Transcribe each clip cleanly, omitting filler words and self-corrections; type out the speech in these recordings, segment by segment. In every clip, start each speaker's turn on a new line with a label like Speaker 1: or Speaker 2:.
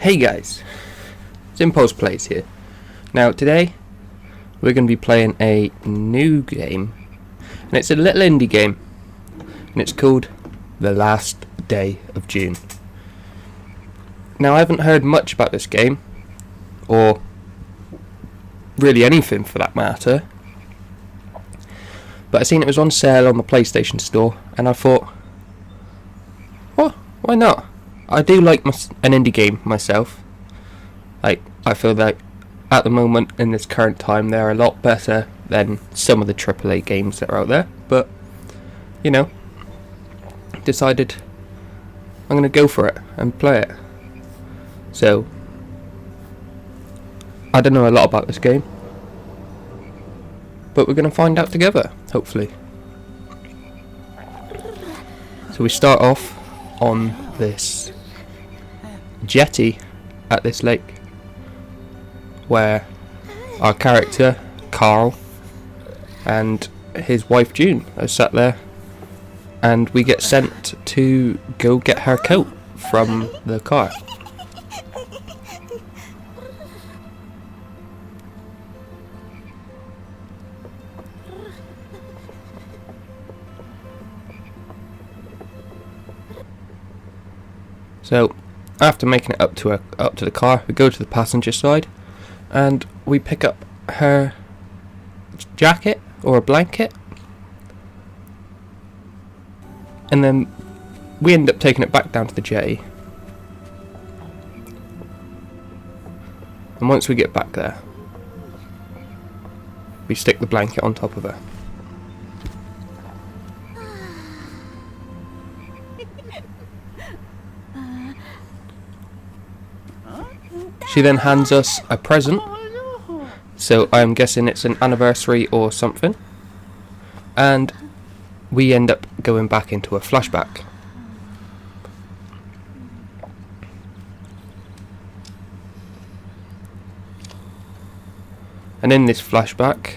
Speaker 1: Hey guys, it's Impulse Plays here. Now today we're going to be playing a new game, and it's a little indie game, and it's called The Last Day of June. Now I haven't heard much about this game, or really anything for that matter, but I seen it was on sale on the PlayStation Store, and I thought, well, why not? I do like an indie game myself. I feel like at the moment in this current time they're a lot better than some of the AAA games that are out there. But decided I'm gonna go for it and play it. So I don't know a lot about this game, but we're gonna find out together, hopefully. So we start off on this jetty at this lake, where our character Carl and his wife June are sat there, and we get sent to go get her coat from the car. So after making it up to the car, we go to the passenger side and we pick up her jacket or a blanket, and then we end up taking it back down to the jetty. And once we get back there, we stick the blanket on top of her. She then hands us a present, so I'm guessing it's an anniversary or something, and we end up going back into a flashback. And in this flashback,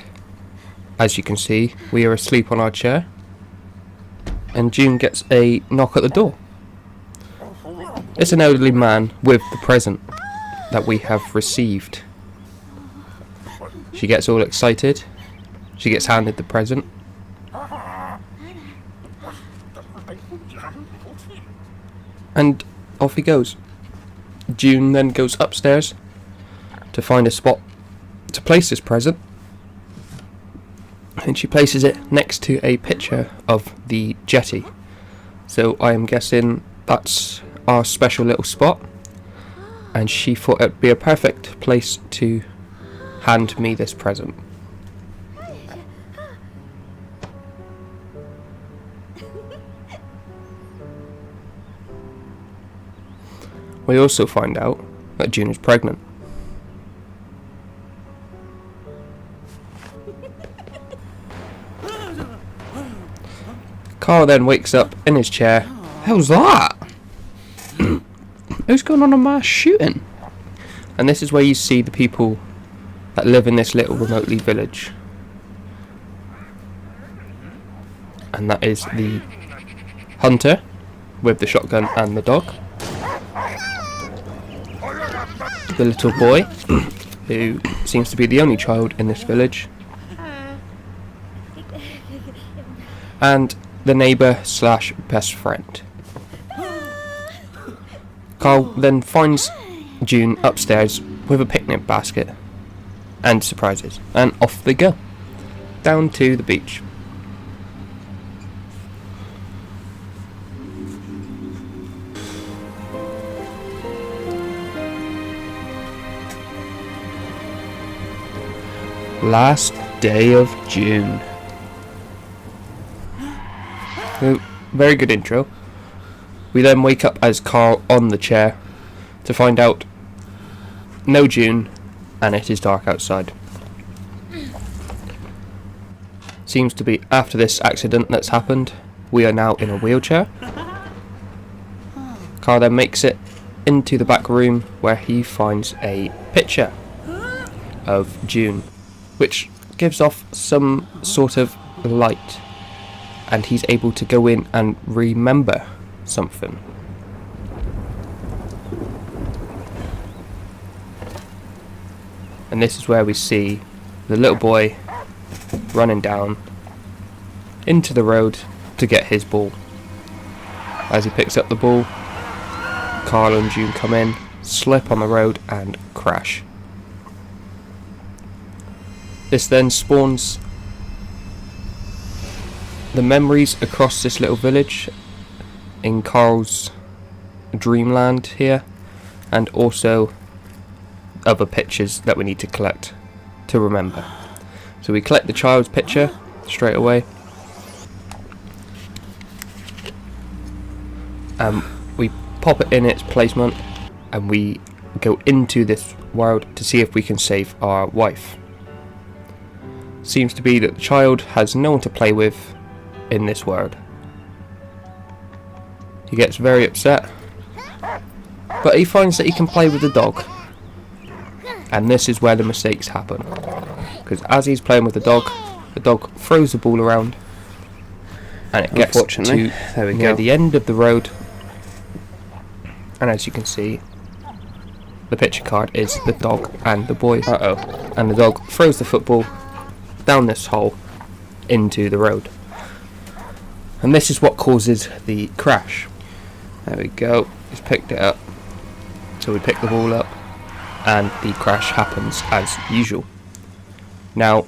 Speaker 1: as you can see, we are asleep on our chair, and June gets a knock at the door. It's an elderly man with the present that we have received. She gets all excited. She gets handed the present. And off he goes. June then goes upstairs to find a spot to place this present, and she places it next to a picture of the jetty. So I am guessing that's our special little spot, and she thought it'd be a perfect place to hand me this present. We also find out that June is pregnant. Carl then wakes up in his chair. How's that? Who's going on a mass shooting? And this is where you see the people that live in this little remotely village. And that is the hunter with the shotgun and the dog. The little boy, who seems to be the only child in this village. And the neighbour / best friend. Carl then finds June upstairs with a picnic basket and surprises, and off they go down to the beach. Last day of June. Very good intro. We then wake up as Carl on the chair to find out no June, and it is dark outside. Seems to be after this accident that's happened, we are now in a wheelchair. Carl then makes it into the back room where he finds a picture of June, which gives off some sort of light, and he's able to go in and remember something. And this is where we see the little boy running down into the road to get his ball. As he picks up the ball, Carl and June come in, slip on the road and crash. This then spawns the memories across this little village in Carl's dreamland here, and also other pictures that we need to collect to remember. So we collect the child's picture straight away, we pop it in its placement, and we go into this world to see if we can save our wife. Seems to be that the child has no one to play with in this world. He gets very upset, but he finds that he can play with the dog. And this is where the mistakes happen, because as he's playing with the dog throws the ball around, and it gets to near the end of the road. And as you can see, the picture card is the dog and the boy. And the dog throws the football down this hole into the road. And this is what causes the crash. There we go, he's picked it up. So we pick the ball up, and the crash happens as usual. Now,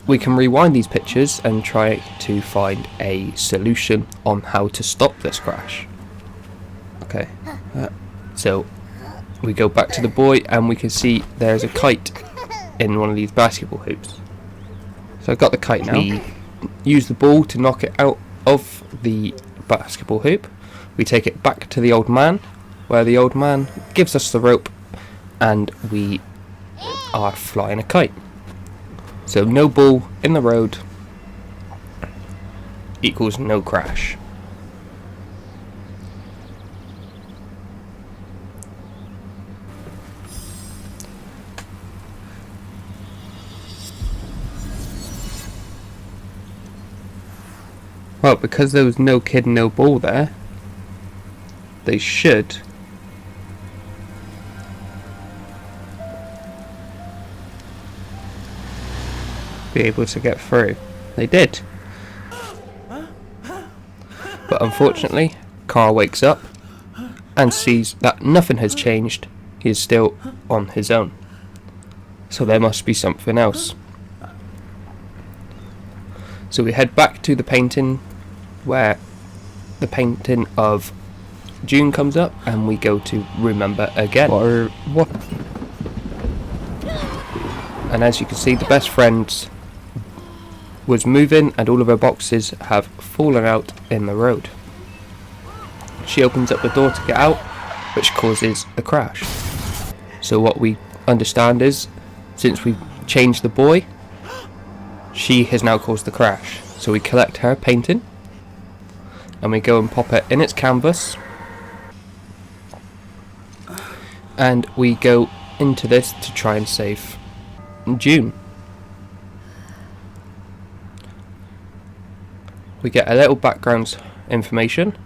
Speaker 1: we can rewind these pictures and try to find a solution on how to stop this crash. Okay, so we go back to the boy, and we can see there's a kite in one of these basketball hoops. So I've got the kite now. We use the ball to knock it out of the basketball hoop. We take it back to the old man, where the old man gives us the rope, and we are flying a kite. So no ball in the road equals no crash. Well, because there was no kid, no ball there, they should be able to get through. They did. But unfortunately, Carl wakes up and sees that nothing has changed. He is still on his own. So there must be something else. So we head back to the painting, where the painting of June comes up, and we go to remember again. And as you can see, the best friend was moving, and all of her boxes have fallen out in the road. She opens up the door to get out, which causes the crash. So what we understand is, since we've changed the boy, she has now caused the crash. So we collect her painting, and we go and pop it in its canvas, and we go into this to try and save June. We get a little background information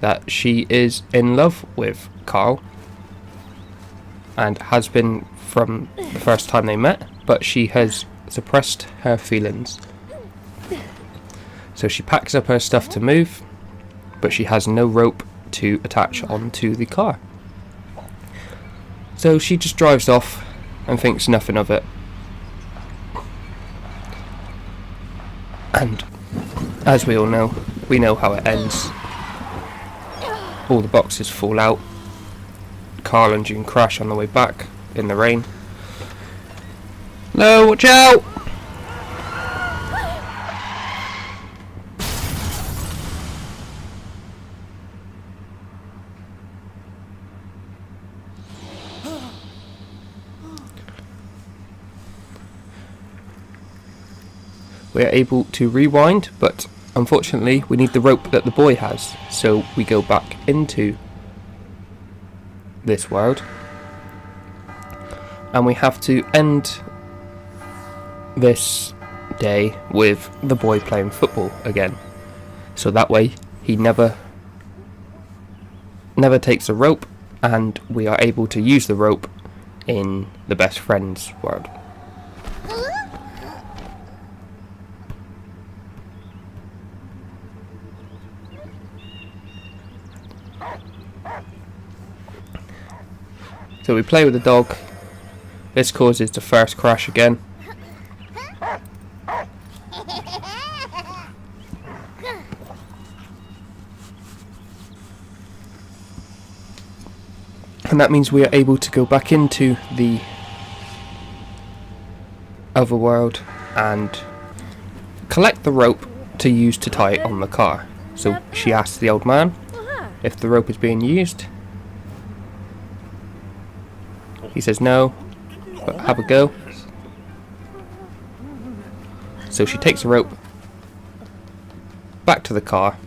Speaker 1: that she is in love with Carl, and has been from the first time they met, but she has suppressed her feelings. So she packs up her stuff to move, but she has no rope to attach onto the car. So she just drives off and thinks nothing of it. And as we all know, we know how it ends. All the boxes fall out. Carl and June crash on the way back in the rain. No, watch out! We are able to rewind, but unfortunately we need the rope that the boy has, so we go back into this world, and we have to end this day with the boy playing football again, so that way he never takes a rope, and we are able to use the rope in the best friends world. So we play with the dog. This causes the first crash again. And that means we are able to go back into the other world and collect the rope to use to tie it on the car. So she asks the old man if the rope is being used. He says no, but have a go. So she takes the rope back to the car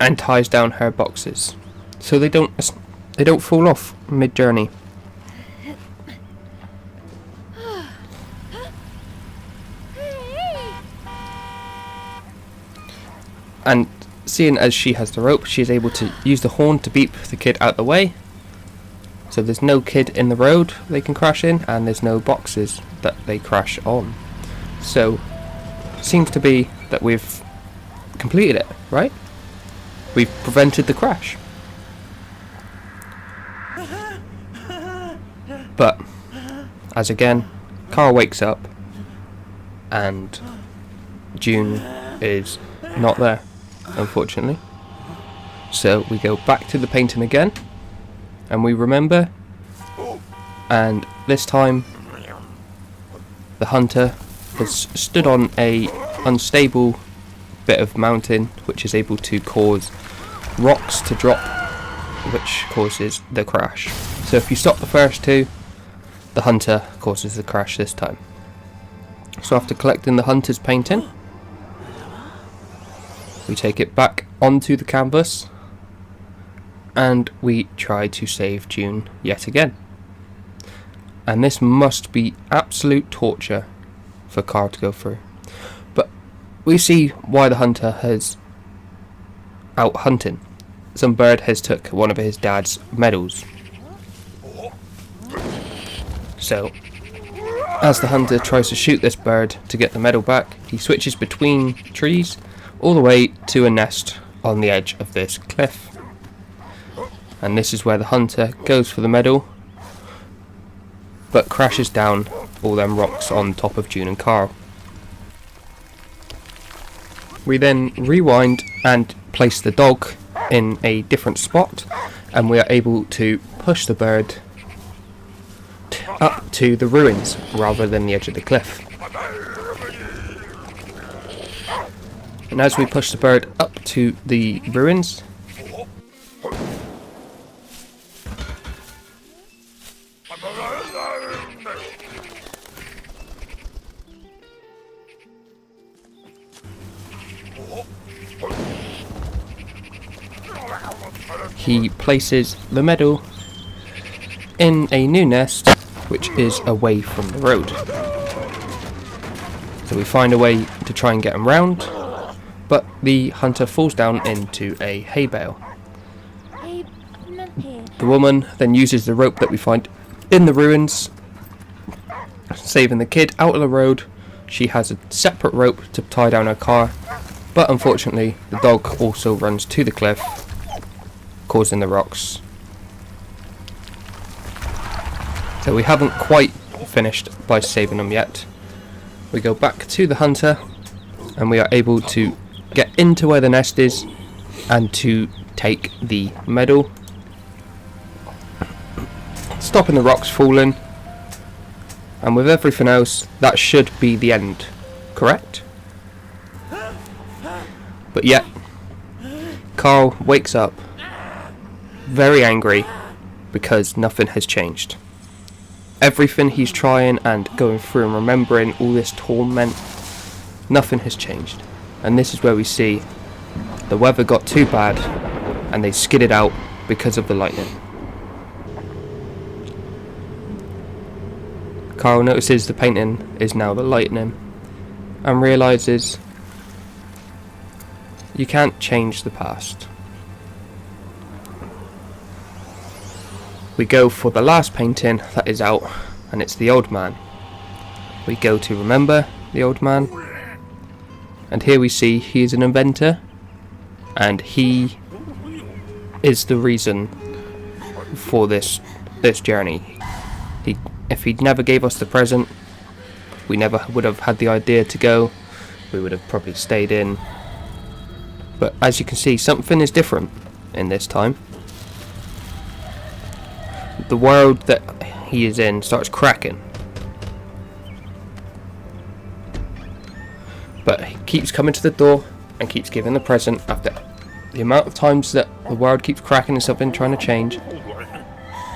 Speaker 1: and ties down her boxes so they don't fall off mid-journey. And seeing as she has the rope, she is able to use the horn to beep the kid out the way. So there's no kid in the road they can crash in, and there's no boxes that they crash on. So, seems to be that we've completed it, right? We've prevented the crash. But, as again, Carl wakes up and June is not there, unfortunately. So we go back to the painting again, and we remember, and this time the hunter has stood on a unstable bit of mountain which is able to cause rocks to drop, which causes the crash. So if you stop the first two, the hunter causes the crash this time. So after collecting the hunter's painting, we take it back onto the canvas and we try to save June yet again. And this must be absolute torture for Carl to go through. But we see why the hunter has out hunting. Some bird has took one of his dad's medals. So, as the hunter tries to shoot this bird to get the medal back, he switches between trees all the way to a nest on the edge of this cliff. And this is where the hunter goes for the medal, but crashes down all them rocks on top of June and Carl. We then rewind and place the dog in a different spot, and we are able to push the bird up to the ruins rather than the edge of the cliff. And as we push the bird up to the ruins, he places the medal in a new nest which is away from the road. So we find a way to try and get him round, but the hunter falls down into a hay bale. The woman then uses the rope that we find in the ruins, saving the kid out of the road. She has a separate rope to tie down her car, but unfortunately the dog also runs to the cliff, causing the rocks. So we haven't quite finished by saving them yet. We go back to the hunter and we are able to get into where the nest is and to take the medal, stopping the rocks falling, and with everything else that should be the end, correct? But yet Carl wakes up very angry because nothing has changed. Everything he's trying and going through and remembering all this torment, nothing has changed. And this is where we see the weather got too bad and they skidded out because of the lightning. Carl notices the painting is now the lightning and realises you can't change the past. We go for the last painting that is out, and it's the old man. We go to remember the old man, and here we see he is an inventor, and he is the reason for this journey. If he never gave us the present, we never would have had the idea to go. We would have probably stayed in. But as you can see, something is different in this time. The world that he is in starts cracking. But he keeps coming to the door and keeps giving the present after the amount of times that the world keeps cracking and something trying to change.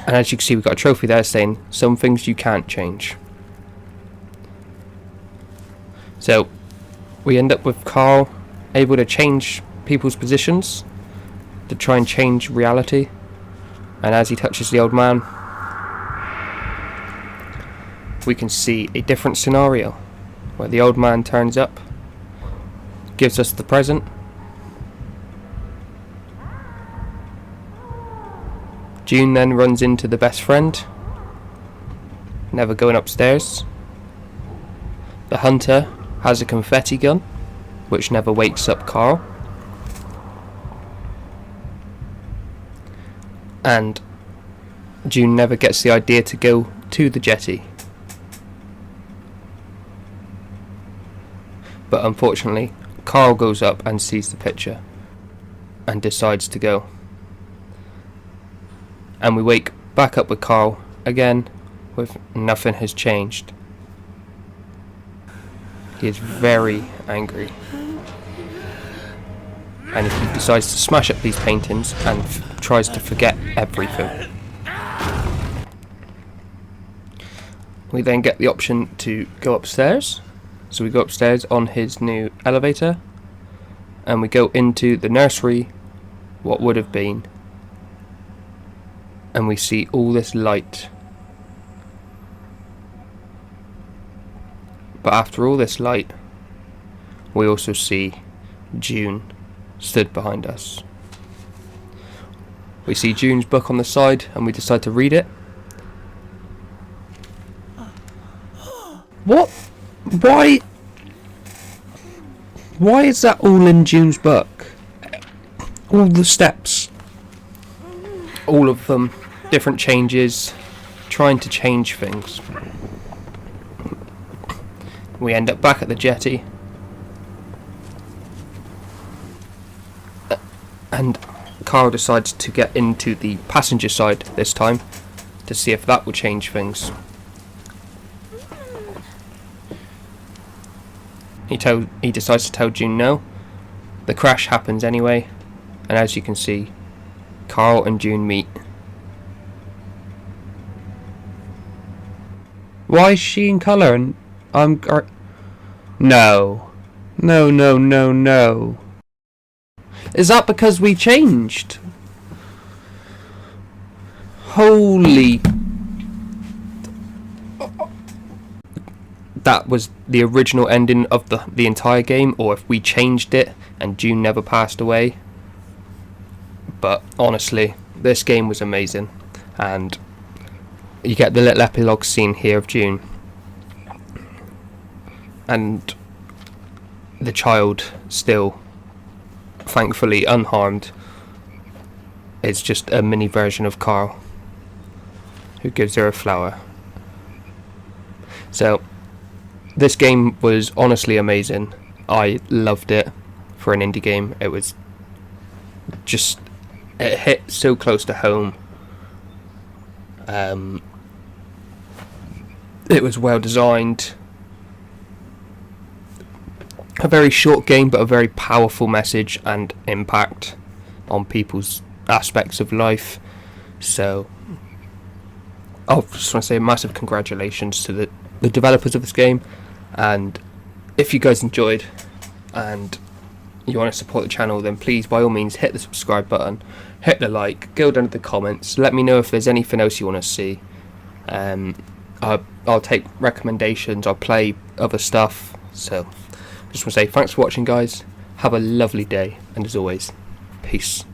Speaker 1: And as you can see, we've got a trophy there saying some things you can't change. So we end up with Carl able to change people's positions to try and change reality. And as he touches the old man, we can see a different scenario where the old man turns up, gives us the present. June then runs into the best friend, never going upstairs. The hunter has a confetti gun, which never wakes up Carl. And June never gets the idea to go to the jetty. But unfortunately, Carl goes up and sees the picture and decides to go. And we wake back up with Carl again, with nothing has changed. He is very angry. And he decides to smash up these paintings and tries to forget everything. We then get the option to go upstairs. So we go upstairs on his new elevator, and we go into the nursery, what would have been, and we see all this light. But after all this light, we also see June stood behind us. We see June's book on the side, and we decide to read it. What? Why is that all in June's book? All the steps. All of them. Different changes. Trying to change things. We end up back at the jetty. And Carl decides to get into the passenger side this time to see if that will change things. He decides to tell June no. The crash happens anyway, and as you can see, Carl and June meet. Why is she in colour and I'm... No. No. Is that because we changed? Holy... That was the original ending of the entire game, or if we changed it and June never passed away. But honestly, this game was amazing, and you get the little epilogue scene here of June and the child still thankfully unharmed. It's just a mini version of Carl who gives her a flower. So this game was honestly amazing. I loved it for an indie game. It was just, it hit so close to home. It was well designed. A very short game, but a very powerful message and impact on people's aspects of life. So I just want to say a massive congratulations to the developers of this game. And if you guys enjoyed and you want to support the channel, then please by all means hit the subscribe button, hit the like, go down to the comments, let me know if there's anything else you want to see. I'll take recommendations, I'll play other stuff. So just want to say thanks for watching, guys, have a lovely day, and as always, peace.